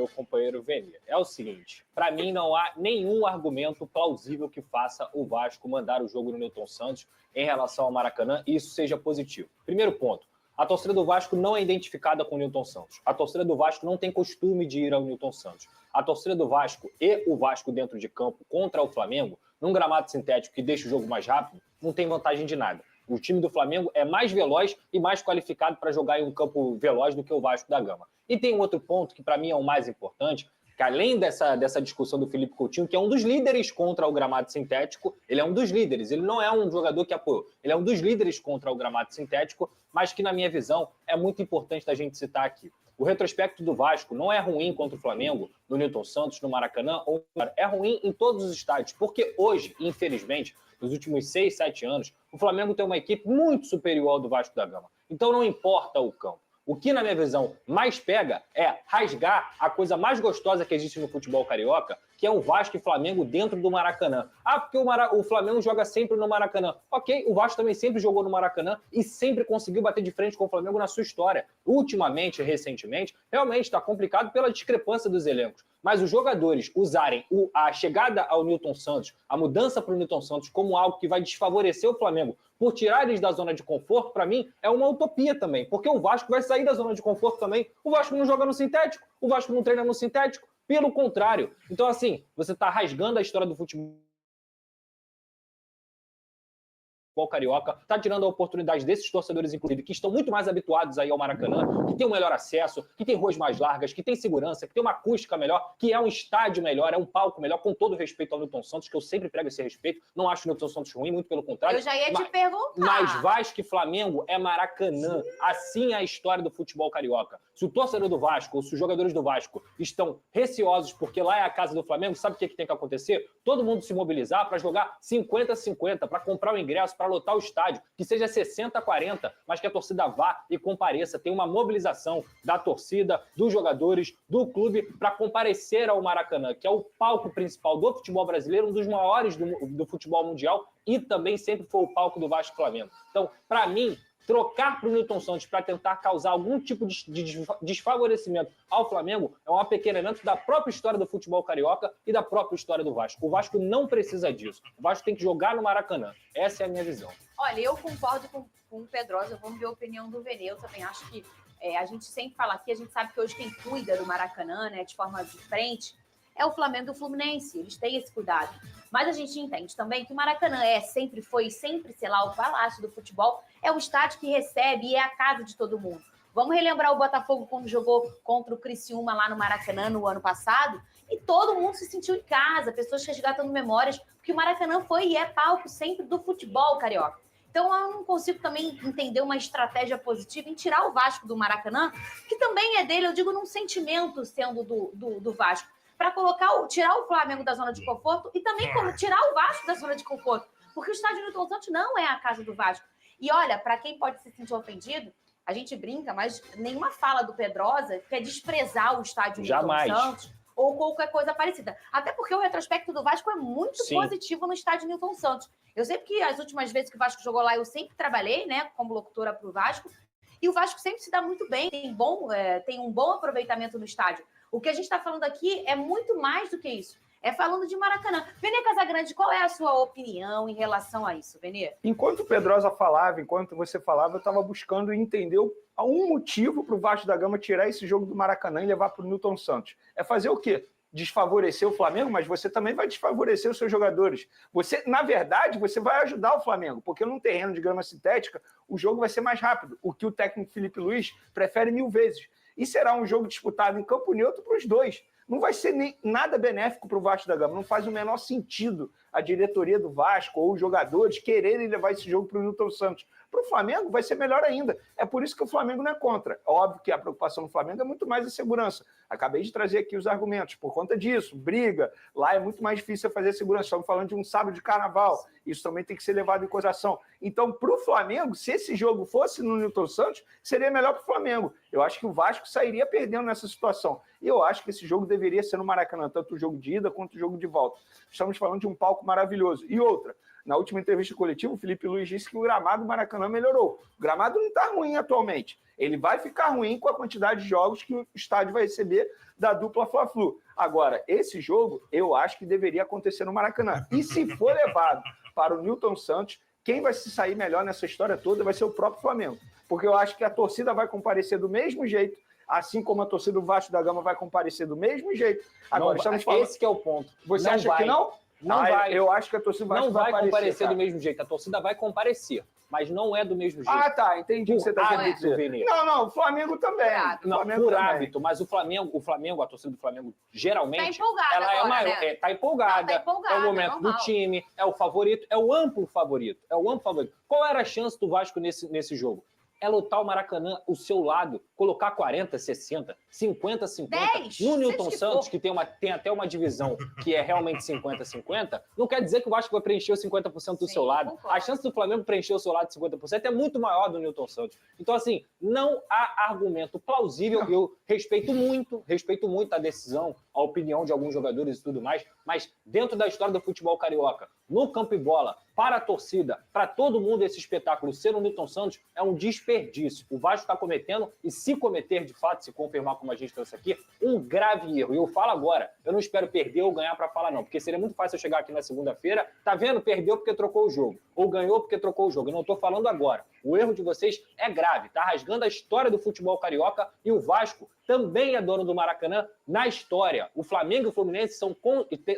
meu companheiro Vene. É o seguinte, para mim não há nenhum argumento plausível que faça o Vasco mandar o jogo no Newton Santos em relação ao Maracanã e isso seja positivo. Primeiro ponto, a torcida do Vasco não é identificada com o Newton Santos. A torcida do Vasco não tem costume de ir ao Newton Santos. A torcida do Vasco e o Vasco dentro de campo contra o Flamengo, num gramado sintético que deixa o jogo mais rápido, não tem vantagem de nada. O time do Flamengo é mais veloz e mais qualificado para jogar em um campo veloz do que o Vasco da Gama. E tem um outro ponto que para mim é o mais importante, que além dessa discussão do Felipe Coutinho, que é um dos líderes contra o gramado sintético, ele é um dos líderes, ele não é um jogador que apoiou, ele é um dos líderes contra o gramado sintético, mas que na minha visão é muito importante da gente citar aqui. O retrospecto do Vasco não é ruim contra o Flamengo, no Newton Santos, no Maracanã, é ruim em todos os estádios, porque hoje, infelizmente, nos últimos 6, 7 anos, o Flamengo tem uma equipe muito superior ao do Vasco da Gama. Então não importa o campo. O que, na minha visão, mais pega é rasgar a coisa mais gostosa que existe no futebol carioca, que é o Vasco e Flamengo dentro do Maracanã. Ah, porque o Flamengo joga sempre no Maracanã. Ok, o Vasco também sempre jogou no Maracanã e sempre conseguiu bater de frente com o Flamengo na sua história. Ultimamente, recentemente, realmente está complicado pela discrepância dos elencos. Mas os jogadores usarem a chegada ao Newton Santos, a mudança para o Newton Santos como algo que vai desfavorecer o Flamengo por tirar eles da zona de conforto, para mim, é uma utopia também. Porque o Vasco vai sair da zona de conforto também. O Vasco não joga no sintético, o Vasco não treina no sintético. Pelo contrário. Então, assim, você está rasgando a história do futebol carioca, está tirando a oportunidade desses torcedores, inclusive, que estão muito mais habituados aí ao Maracanã, que tem um melhor acesso, que tem ruas mais largas, que tem segurança, que tem uma acústica melhor, que é um estádio melhor, é um palco melhor, com todo respeito ao Newton Santos, que eu sempre prego esse respeito, não acho o Newton Santos ruim, muito pelo contrário. Eu já ia te perguntar. Mas Vasco e Flamengo é Maracanã, assim é a história do futebol carioca. Se o torcedor do Vasco, ou se os jogadores do Vasco estão receosos porque lá é a casa do Flamengo, sabe o que tem que acontecer? Todo mundo se mobilizar para jogar 50-50, para comprar o ingresso, para lotar o estádio, que seja 60-40, mas que a torcida vá e compareça. Tem uma mobilização da torcida, dos jogadores, do clube, para comparecer ao Maracanã, que é o palco principal do futebol brasileiro, um dos maiores do futebol mundial, e também sempre foi o palco do Vasco e Flamengo. Então, para mim, trocar para o Newton Santos para tentar causar algum tipo de desfavorecimento ao Flamengo é um apequenamento da própria história do futebol carioca e da própria história do Vasco. O Vasco não precisa disso. O Vasco tem que jogar no Maracanã. Essa é a minha visão. Olha, eu concordo com o Pedrosa, vamos ver a opinião do Vene. Eu também acho que a gente sempre fala aqui, a gente sabe que hoje quem cuida do Maracanã, né, de forma de frente, é o Flamengo e o Fluminense, eles têm esse cuidado. Mas a gente entende também que o Maracanã sempre foi, sempre, sei lá, o palácio do futebol, é o estádio que recebe e é a casa de todo mundo. Vamos relembrar o Botafogo quando jogou contra o Criciúma lá no Maracanã no ano passado, e todo mundo se sentiu em casa, pessoas resgatando memórias, porque o Maracanã foi e é palco sempre do futebol carioca. Então eu não consigo também entender uma estratégia positiva em tirar o Vasco do Maracanã, que também é dele, eu digo num sentimento sendo do Vasco, para tirar o Flamengo da zona de conforto e também tirar o Vasco da zona de conforto, porque o estádio Newton Santos não é a casa do Vasco. E olha, para quem pode se sentir ofendido, a gente brinca, mas nenhuma fala do Pedrosa quer desprezar o estádio Newton Santos ou qualquer coisa parecida. Até porque o retrospecto do Vasco é muito positivo no estádio Newton Santos. Eu sei que as últimas vezes que o Vasco jogou lá, eu sempre trabalhei, né, como locutora para o Vasco, e o Vasco sempre se dá muito bem, tem um bom aproveitamento no estádio. O que a gente está falando aqui é muito mais do que isso. É falando de Maracanã. Vene Casagrande, qual é a sua opinião em relação a isso, Vene? Enquanto o Pedrosa falava, enquanto você falava, eu estava buscando entender um motivo para o Vasco da Gama tirar esse jogo do Maracanã e levar para o Newton Santos. É fazer o quê? Desfavorecer o Flamengo, mas você também vai desfavorecer os seus jogadores. Você, na verdade, você vai ajudar o Flamengo, porque num terreno de grama sintética, o jogo vai ser mais rápido, o que o técnico Felipe Luiz prefere 1000 vezes. E será um jogo disputado em campo neutro para os dois. Não vai ser nada benéfico para o Vasco da Gama. Não faz o menor sentido a diretoria do Vasco ou os jogadores quererem levar esse jogo para o Newton Santos. Para o Flamengo vai ser melhor ainda. É por isso que o Flamengo não é contra. É óbvio que a preocupação do Flamengo é muito mais a segurança. Acabei de trazer aqui os argumentos. Por conta disso, briga. Lá é muito mais difícil fazer segurança. Estamos falando de um sábado de carnaval. Isso também tem que ser levado em consideração. Então, para o Flamengo, se esse jogo fosse no Newton Santos, seria melhor para o Flamengo. Eu acho que o Vasco sairia perdendo nessa situação. E eu acho que esse jogo deveria deveria ser no Maracanã, tanto o jogo de ida quanto o jogo de volta. Estamos falando de um palco maravilhoso. E outra, na última entrevista coletiva, o Felipe Luiz disse que o gramado do Maracanã melhorou. O gramado não está ruim atualmente. Ele vai ficar ruim com a quantidade de jogos que o estádio vai receber da dupla Fla-Flu. Agora, esse jogo, eu acho que deveria acontecer no Maracanã. E se for levado para o Newton Santos, quem vai se sair melhor nessa história toda vai ser o próprio Flamengo. Porque eu acho que a torcida vai comparecer do mesmo jeito, assim como a torcida do Vasco da Gama vai comparecer do mesmo jeito. Agora, estamos falando... Esse que é o ponto. Você acha que não? Não vai. Eu acho que a torcida não vai comparecer cara. do mesmo jeito. A torcida vai comparecer, mas não é do mesmo jeito. Ah, tá. Entendi o que você está querendo dizer. Não, o Flamengo também. Por hábito, mas o Flamengo, a torcida do Flamengo, geralmente, ela é maior. Né? Tá empolgada. É o momento do time, é o favorito, é o amplo favorito. Qual era a chance do Vasco nesse jogo? É lotar o Maracanã, o seu lado, colocar 40, 60, 50, 50. 10, no Newton Santos, que tem até uma divisão que é realmente 50, 50, não quer dizer que o Vasco vai preencher os 50% do seu lado. Concordo. A chance do Flamengo preencher o seu lado de 50% é muito maior do Newton Santos. Então, assim, não há argumento plausível. Eu respeito muito a decisão, a opinião de alguns jogadores e tudo mais, mas dentro da história do futebol carioca, no campo e bola, para a torcida, para todo mundo, esse espetáculo ser o Newton Santos é um desperdício. O Vasco está cometendo, e se cometer de fato, se confirmar como a gente trouxe aqui, um grave erro. E eu falo agora, eu não espero perder ou ganhar para falar não, porque seria muito fácil eu chegar aqui na segunda-feira, tá vendo? Perdeu porque trocou o jogo, ou ganhou porque trocou o jogo. Eu não estou falando agora. O erro de vocês é grave, tá rasgando a história do futebol carioca, e o Vasco também é dono do Maracanã na história. O Flamengo e o Fluminense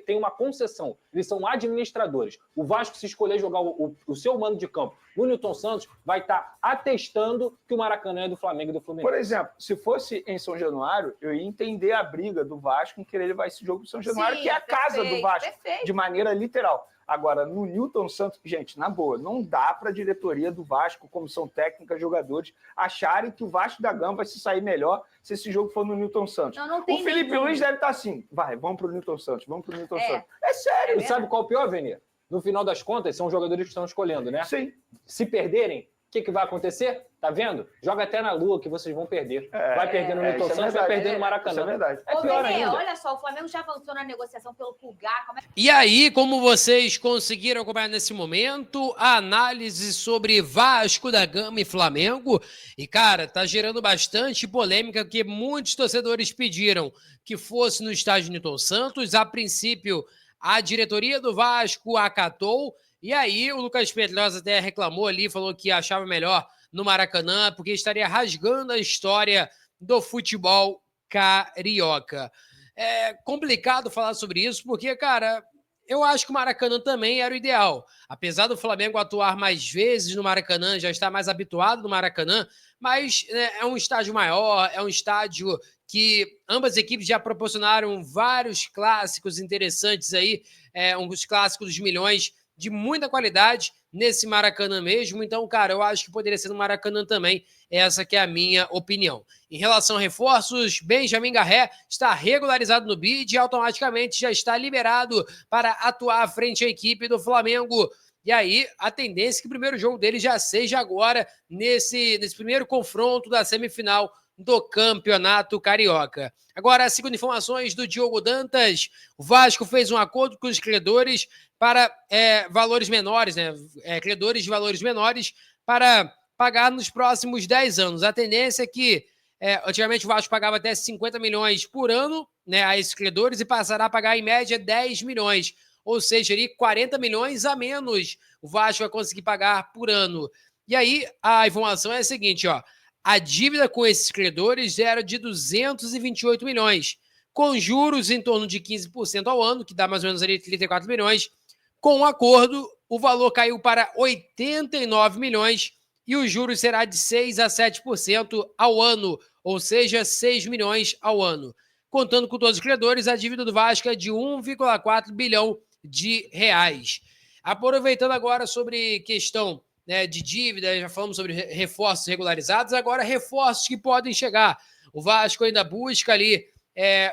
têm uma concessão, eles são administradores. O Vasco, se escolher jogar o seu mando de campo no Newton Santos, vai estar atestando que o Maracanã é do Flamengo e do Fluminense. Por exemplo, se fosse em São Januário, eu ia entender a briga do Vasco em querer levar esse jogo para São Januário, sim, que é a casa do Vasco, de maneira literal. Agora, no Newton Santos, gente, na boa, não dá para a diretoria do Vasco, comissão técnica, jogadores, acharem que o Vasco da Gama vai se sair melhor se esse jogo for no Newton Santos. Não tem o Felipe Luiz deve estar assim, vamos para o Newton Santos, Santos. É sério. E sabe qual é o pior, Vene? No final das contas, são os jogadores que estão escolhendo, né? Sim. Se perderem, o que vai acontecer? Tá vendo? Joga até na Lua que vocês vão perder. Vai perder no Newton Santos, vai perder no Maracanã. Isso é verdade. É pior ainda. Olha só, o Flamengo já avançou na negociação pelo Pulgar. E aí, como vocês conseguiram acompanhar nesse momento, a análise sobre Vasco da Gama e Flamengo. E, cara, tá gerando bastante polêmica, porque muitos torcedores pediram que fosse no estádio Newton Santos. A princípio, a diretoria do Vasco acatou. E aí, o Lucas Pedrosa até reclamou ali, falou que achava melhor no Maracanã, porque estaria rasgando a história do futebol carioca. É complicado falar sobre isso, porque, cara, eu acho que o Maracanã também era o ideal. Apesar do Flamengo atuar mais vezes no Maracanã, já estar mais habituado no Maracanã, mas é um estádio maior, é um estádio que ambas equipes já proporcionaram vários clássicos interessantes aí, uns clássicos dos milhões, de muita qualidade nesse Maracanã mesmo. Então, cara, eu acho que poderia ser no Maracanã também. Essa que é a minha opinião. Em relação a reforços, Benjamin Garré está regularizado no BID e automaticamente já está liberado para atuar à frente à equipe do Flamengo. E aí, a tendência é que o primeiro jogo dele já seja agora nesse primeiro confronto da semifinal do Campeonato Carioca. Agora, segundo informações do Diogo Dantas, o Vasco fez um acordo com os credores para valores menores, né? Credores de valores menores para pagar nos próximos 10 anos. A tendência é que, antigamente, o Vasco pagava até 50 milhões por ano, né, a esses credores, e passará a pagar, em média, 10 milhões. Ou seja, ali 40 milhões a menos o Vasco vai conseguir pagar por ano. E aí, a informação é a seguinte, ó. A dívida com esses credores era de 228 milhões, com juros em torno de 15% ao ano, que dá mais ou menos ali 34 milhões. Com o acordo, o valor caiu para 89 milhões e o juros será de 6% a 7% ao ano, ou seja, 6 milhões ao ano. Contando com todos os credores, a dívida do Vasco é de 1,4 bilhão de reais. Aproveitando agora sobre questão, né, de dívida, já falamos sobre reforços regularizados, agora reforços que podem chegar. O Vasco ainda busca ali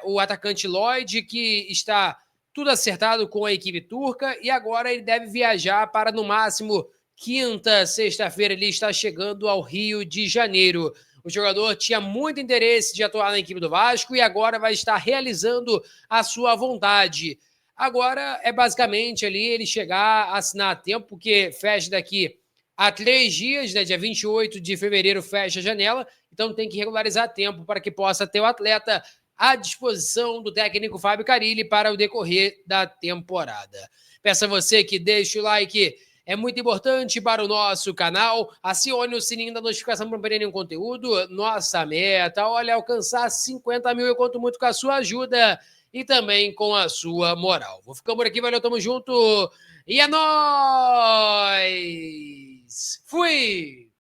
o atacante Lloyd, que está tudo acertado com a equipe turca, e agora ele deve viajar para, no máximo, quinta, sexta-feira, ele está chegando ao Rio de Janeiro. O jogador tinha muito interesse de atuar na equipe do Vasco e agora vai estar realizando a sua vontade. Agora é basicamente ali ele chegar, assinar a tempo, porque fecha daqui a 3 dias, né? Dia 28 de fevereiro fecha a janela, então tem que regularizar a tempo para que possa ter o atleta à disposição do técnico Fábio Carille para o decorrer da temporada. Peço a você que deixe o like, é muito importante para o nosso canal. Acione o sininho da notificação para não perder nenhum conteúdo. Nossa meta, olha, alcançar 50 mil, eu conto muito com a sua ajuda e também com a sua moral. Vou ficando por aqui, valeu, tamo junto e é nóis! Fui!